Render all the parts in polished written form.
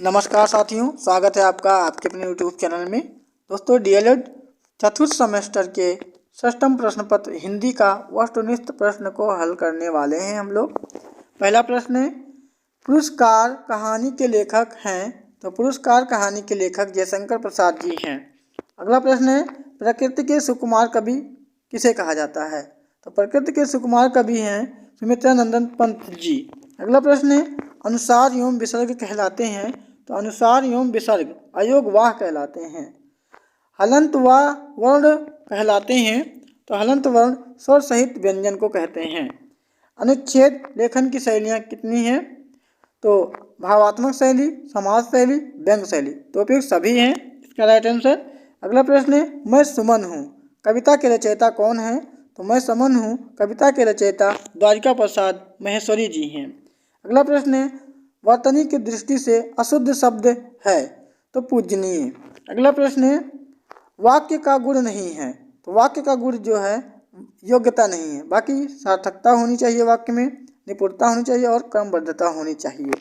नमस्कार साथियों, स्वागत है आपका आपके अपने यूट्यूब चैनल में। दोस्तों, डीएलएड चतुर्थ सेमेस्टर के षष्ठम प्रश्न पत्र हिंदी का वस्तुनिष्ठ प्रश्न को हल करने वाले हैं हम लोग। पहला प्रश्न है, पुरस्कार कहानी के लेखक हैं। तो पुरस्कार कहानी के लेखक जयशंकर प्रसाद जी हैं। अगला प्रश्न है, प्रकृति के सुकुमार कवि किसे कहा जाता है। तो प्रकृति के सुकुमार कवि हैं सुमित्रा नंदन पंत जी। अगला प्रश्न है, अनुसार एवं विसर्ग कहलाते हैं। तो अनुसार एवं विसर्ग अयोग वाह कहलाते हैं। हलंत व वर्ण कहलाते हैं। तो हलंत वर्ण स्वर सहित व्यंजन को कहते हैं। अनुच्छेद लेखन की शैलियाँ कितनी हैं। तो भावात्मक शैली, समाज शैली, व्यंग्य शैली। तो उपयुक्त सभी हैं, इसका राइट आंसर। अगला प्रश्न है, मैं सुमन हूँ कविता के रचयिता कौन है। तो मैं सुमन हूँ कविता के रचयिता द्वारिका प्रसाद महेश्वरी जी हैं। अगला प्रश्न है, वर्तनी की दृष्टि से अशुद्ध शब्द है। तो पूजनीय। अगला प्रश्न है, वाक्य का गुण नहीं है। तो वाक्य का गुण जो है योग्यता नहीं है, बाकी सार्थकता होनी चाहिए, वाक्य में निपुणता होनी चाहिए और क्रमबद्धता होनी चाहिए।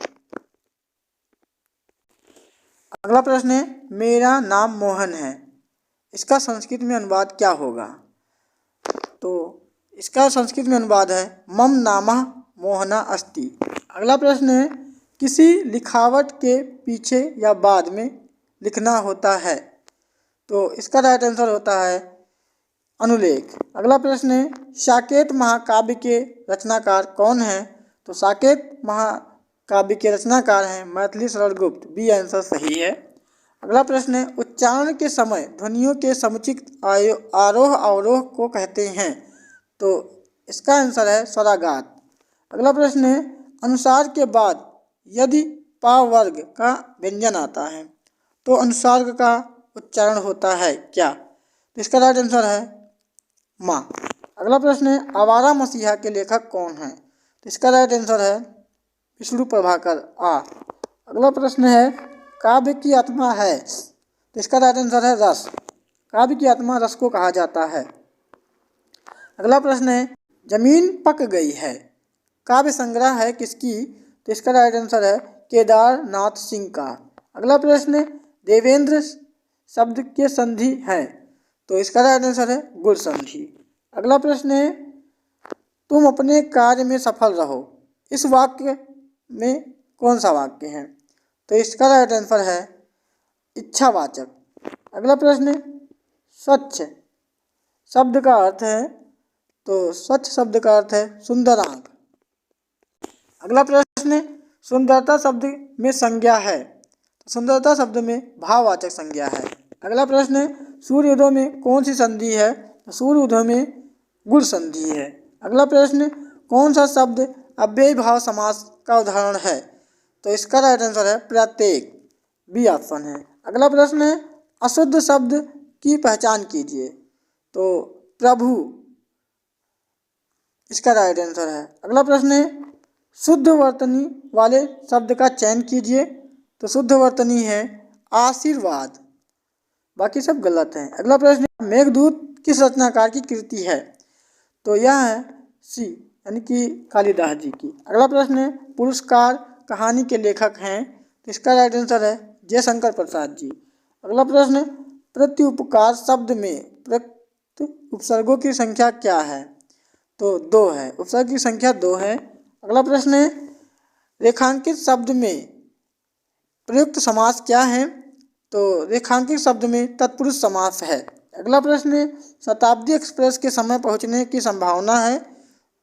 अगला प्रश्न है, मेरा नाम मोहन है, इसका संस्कृत में अनुवाद क्या होगा। तो इसका संस्कृत में अनुवाद है, मम नामः मोहना अस्ति। अगला प्रश्न है, किसी लिखावट के पीछे या बाद में लिखना होता है। तो इसका राइट आंसर होता है अनुलेख। अगला प्रश्न है, साकेत महाकाव्य के रचनाकार कौन है। तो साकेत महाकाव्य के रचनाकार हैं मैथिली शरण गुप्त। बी आंसर सही है। अगला प्रश्न है, उच्चारण के समय ध्वनियों के समुचित आरोह अवरोह को कहते हैं। तो इसका आंसर है स्वराघात। अगला प्रश्न है, अनुसार के बाद यदि पा वर्ग का व्यंजन आता है तो अनुस्वार का उच्चारण होता है क्या। तो इसका राइट आंसर है माँ। अगला प्रश्न है, आवारा मसीहा के लेखक कौन है। तो इसका राइट आंसर है विष्णु प्रभाकर आ। अगला प्रश्न है, काव्य की आत्मा है। तो इसका राइट आंसर है रस। काव्य की आत्मा रस को कहा जाता है। अगला प्रश्न है, जमीन पक गई है काव्य संग्रह है किसकी। तो इसका राइट आंसर है केदारनाथ सिंह का। अगला प्रश्न है, देवेंद्र शब्द के संधि है। तो इसका राइट आंसर है गुण संधि। अगला प्रश्न है, तुम अपने कार्य में सफल रहो, इस वाक्य में कौन सा वाक्य है। तो इसका राइट आंसर है इच्छावाचक। अगला प्रश्न है, स्वच्छ शब्द का अर्थ है। तो स्वच्छ शब्द का अर्थ है सुंदरांग। अगला प्रश्न है, सुंदरता शब्द में संज्ञा है। तो सुंदरता शब्द में भाववाचक संज्ञा है। अगला प्रश्न है, सूर्योदय में कौन सी संधि है। तो सूर्योदय में गुण संधि है। अगला प्रश्न, कौन सा शब्द अव्ययी भाव समास का उदाहरण है। तो इसका राइट आंसर है प्रत्येक। बी ऑप्शन है। अगला प्रश्न है, अशुद्ध शब्द की पहचान कीजिए। तो प्रभु इसका राइट आंसर है। अगला प्रश्न है, शुद्ध वर्तनी वाले शब्द का चयन कीजिए। तो शुद्ध वर्तनी है आशीर्वाद, बाकी सब गलत हैं। अगला प्रश्न, मेघदूत किस रचनाकार की कृति है। तो यह है सी यानी कि कालिदास जी की। अगला प्रश्न है, पुरस्कार कहानी के लेखक हैं। तो इसका राइट आंसर है जयशंकर प्रसाद जी। अगला प्रश्न, प्रत्युपकार शब्द में प्रयुक्त उपसर्गों की संख्या क्या है। तो 2 है, उपसर्ग की संख्या 2 है। अगला प्रश्न है, रेखांकित शब्द में प्रयुक्त समास क्या है। तो रेखांकित शब्द में तत्पुरुष समास है। अगला प्रश्न है, शताब्दी एक्सप्रेस के समय पहुंचने की संभावना है।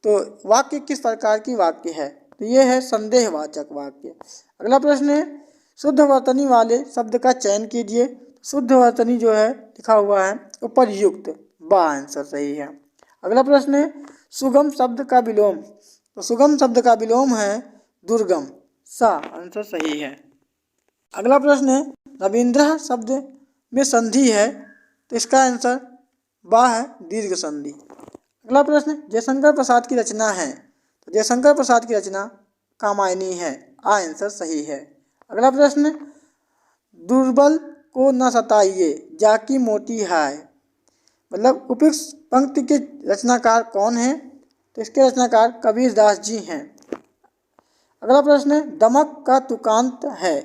तो वाक्य किस प्रकार की वाक्य है। तो ये है संदेहवाचक वाक्य। अगला प्रश्न है, शुद्ध वर्तनी वाले शब्द का चयन कीजिए। शुद्ध वर्तनी जो है लिखा हुआ है उपरयुक्त। बा आंसर सही है। अगला प्रश्न है, सुगम शब्द का विलोम। तो सुगम शब्द का विलोम है दुर्गम। सा आंसर सही है। अगला प्रश्न है, रविंद्र शब्द में संधि है। तो इसका आंसर बा है दीर्घ संधि। अगला प्रश्न, जयशंकर प्रसाद की रचना है। तो जयशंकर प्रसाद की रचना कामायनी है। आ आंसर सही है। अगला प्रश्न, दुर्बल को न सताइए जाकी मोटी है, मतलब उपयुक्त पंक्ति के रचनाकार कौन है। तो इसके रचनाकार कबीर दास जी हैं। अगला प्रश्न है, दमक का तुकांत है।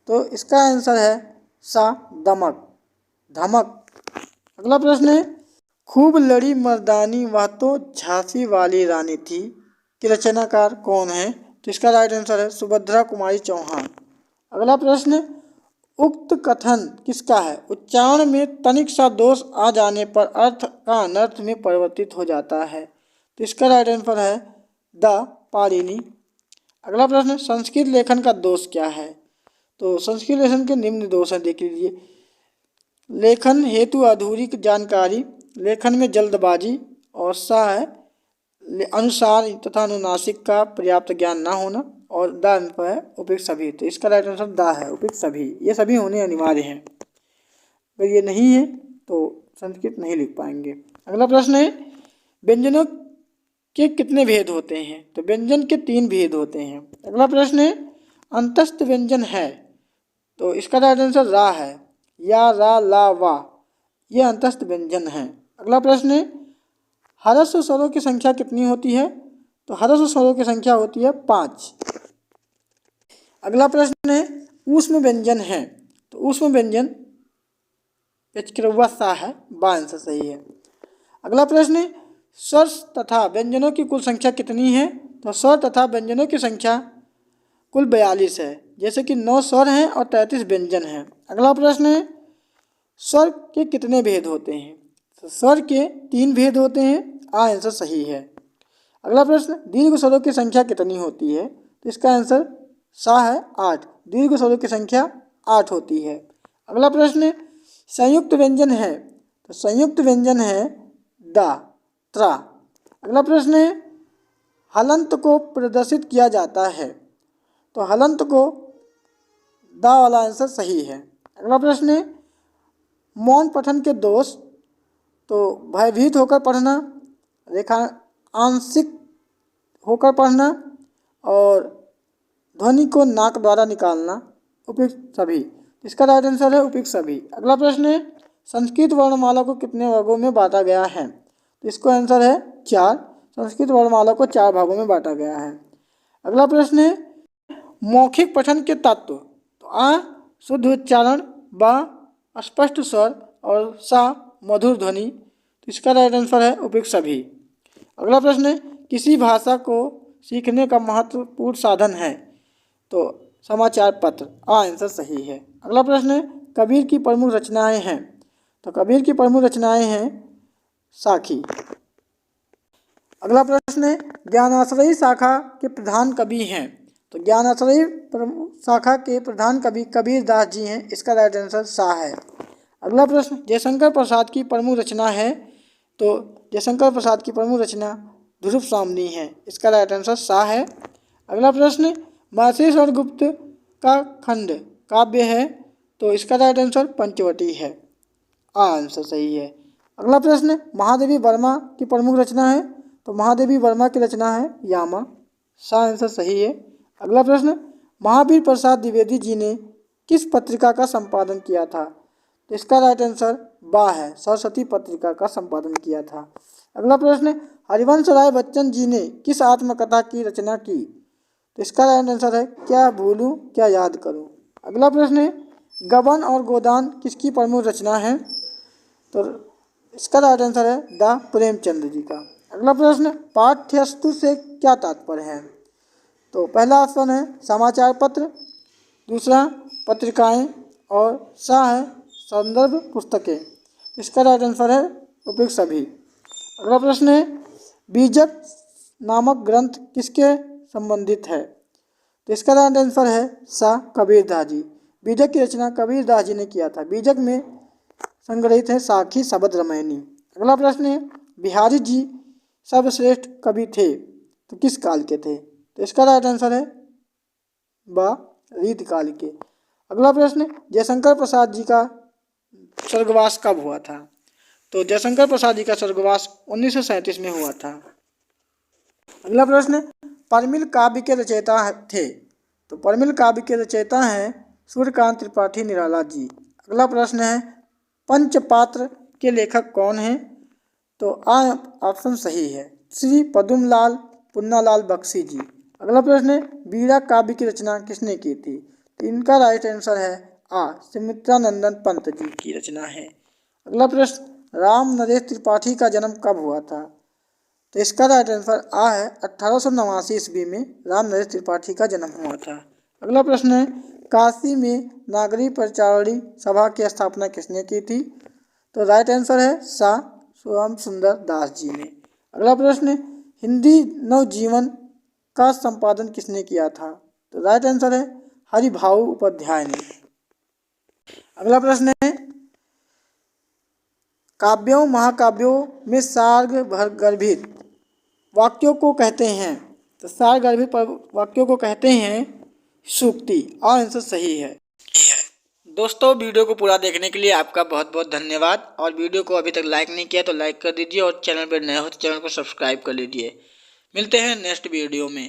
तो इसका आंसर है सा दमक, धमक। अगला प्रश्न है, खूब लड़ी मर्दानी वह तो झांसी वाली रानी थी के रचनाकार कौन है? तो इसका राइट आंसर है सुभद्रा कुमारी चौहान। अगला प्रश्न, उक्त कथन किसका है? उच्चारण में तनिक सा दोष आ जाने पर अर्थ का अनर्थ में परिवर्तित हो जाता है। तो इसका राइट आंसर है द पाणिनि। अगला प्रश्न, संस्कृत लेखन का दोष क्या है? तो संस्कृत लेखन के निम्न दोष हैं, देख लीजिए। लेखन हेतु अधूरी जानकारी, लेखन में जल्दबाजी, और सा है अनुसार तथा अनुनासिक का पर्याप्त ज्ञान ना होना, और द आंसर है उपयुक्त सभी। तो इसका राइट आंसर द है, उपयुक्त सभी। ये सभी होने अनिवार्य हैं, अगर ये नहीं है तो संस्कृत नहीं लिख पाएंगे। अगला प्रश्न है, व्यंजनों के कितने भेद होते हैं? तो व्यंजन के 3 भेद होते हैं। अगला प्रश्न है, अंतस्थ व्यंजन है? तो इसका राइट आंसर रा है, या रा ला वा, ये अंतस्थ व्यंजन है। अगला प्रश्न है, ह्रस्व स्वरों की संख्या कितनी होती है? तो ह्रस्व स्वरों की संख्या होती है 5। अगला प्रश्न है, ऊष्म व्यंजन है? तो ऊष्म व्यंजन सा है, बा आंसर सही है। अगला प्रश्न है, स्वर तथा व्यंजनों की कुल संख्या कितनी है? तो स्वर तथा व्यंजनों की संख्या कुल 42 है, जैसे कि 9 स्वर हैं और 33 व्यंजन हैं। अगला प्रश्न है, स्वर के कितने भेद होते हैं? तो स्वर के 3 भेद होते हैं, आंसर सही है। अगला प्रश्न, दीर्घ स्वरों की संख्या कितनी होती है? तो इसका आंसर सा है 8, दीर्घ स्वरों की संख्या 8 होती है। अगला प्रश्न, संयुक्त व्यंजन है? तो संयुक्त व्यंजन है द, त्रा। अगला प्रश्न है, हलंत को प्रदर्शित किया जाता है? तो हलंत को द वाला आंसर सही है। अगला प्रश्न है, मौन पठन के दोष? तो भयभीत होकर पढ़ना, रेखा आंशिक होकर पढ़ना, और ध्वनि को नाक द्वारा निकालना, उपयुक्त सभी। इसका राइट आंसर है उपयुक्त सभी। अगला प्रश्न है, संस्कृत वर्णमाला को कितने वर्गों में बांटा गया है? तो इसका आंसर है 4, संस्कृत वर्णमाला को 4 भागों में बांटा गया है। अगला प्रश्न है, मौखिक पठन के तत्व? तो आ शुद्ध उच्चारण, बा स्पष्ट स्वर, और सा मधुर ध्वनि। तो इसका राइट आंसर है उपयुक्त सभी। अगला प्रश्न है, किसी भाषा को सीखने का महत्वपूर्ण साधन है? तो समाचार पत्र, आंसर सही है। अगला प्रश्न है, कबीर की प्रमुख रचनाएं हैं? तो कबीर की प्रमुख रचनाएं हैं साखी। अगला प्रश्न है, ज्ञानाश्रयी शाखा के प्रधान कवि हैं? तो ज्ञानाश्रयी शाखा के प्रधान कवि कबीर दास जी हैं, इसका राइट आंसर सा है। अगला प्रश्न, जयशंकर प्रसाद की प्रमुख रचना है? तो जयशंकर प्रसाद की प्रमुख रचना ध्रुव सामनी है, इसका राइट आंसर सा है। अगला प्रश्न, माहेश्वर गुप्त का खंड काव्य है? तो इसका राइट आंसर पंचवटी है, आंसर सही है। अगला प्रश्न, महादेवी वर्मा की प्रमुख रचना है? तो महादेवी वर्मा की रचना है यामा, सा आंसर सही है। अगला प्रश्न, महावीर प्रसाद द्विवेदी जी ने किस पत्रिका का संपादन किया था? तो इसका राइट आंसर बा है, सरस्वती पत्रिका का संपादन किया था। अगला प्रश्न, हरिवंश राय बच्चन जी ने किस आत्मकथा की रचना की? तो इसका राइट आंसर है क्या भूलूं क्या याद करूं। अगला प्रश्न है, गबन और गोदान किसकी प्रमुख रचना है? तो इसका राइट आंसर है द प्रेमचंद जी का। अगला प्रश्न, पाठ्यस्तु से क्या तात्पर्य है? तो पहला ऑप्शन है समाचार पत्र, दूसरा पत्रिकाएं, और सा है संदर्भ पुस्तकें। इसका राइट आंसर है उपयुक्त सभी। अगला प्रश्न है, बीजक नामक ग्रंथ किसके संबंधित है? तो इसका राइट आंसर है सा कबीरदास जी। बीजक की रचना कबीरदास जी ने किया था। बीजक में संग्रहित है साखी शब्द रामायणी। अगला प्रश्न है, बिहारी जी सर्वश्रेष्ठ कवि थे तो किस काल के थे? तो इसका राइट आंसर है बा रीत काल के। अगला प्रश्न, जयशंकर प्रसाद जी का स्वर्गवास कब हुआ था? तो जयशंकर प्रसाद जी का स्वर्गवास 1937 में हुआ था। अगला प्रश्न, परमिल काव्य के रचयिता थे? तो परमिल काव्य के रचयिता हैं सूर्यकांत त्रिपाठी निराला जी। अगला प्रश्न है, पंचपात्र के लेखक कौन हैं? तो ऑप्शन सही है, श्री पदुमलाल पुन्नालाल बख्शी जी। अगला प्रश्न है, बीड़ा काव्य की रचना किसने की थी? तो इनका राइट आंसर है आ, सुमित्रानंदन पंत जी की रचना है। अगला प्रश्न, राम नरेश त्रिपाठी का जन्म कब हुआ था? तो इसका राइट आंसर आ है, 1889 ईस्वी में राम नरेश त्रिपाठी का जन्म हुआ था। अगला प्रश्न है, काशी में नागरी प्रचारणी सभा की स्थापना किसने की थी? तो राइट आंसर है शाह श्याम सुंदर दास जी ने। अगला प्रश्न, हिंदी नवजीवन का संपादन किसने किया था? तो राइट आंसर है हरिभाऊ उपाध्याय ने। अगला प्रश्न है, काव्यों महाकाव्यों में सार्वगर्भित वाक्यों को कहते हैं? तो सार्वगर्भित वाक्यों को कहते हैं सूक्ति, और आंसर सही है। दोस्तों, वीडियो को पूरा देखने के लिए आपका बहुत बहुत धन्यवाद। और वीडियो को अभी तक लाइक नहीं किया तो लाइक कर दीजिए, और चैनल पर नए हो तो चैनल को सब्सक्राइब कर लीजिए। मिलते हैं नेक्स्ट वीडियो में।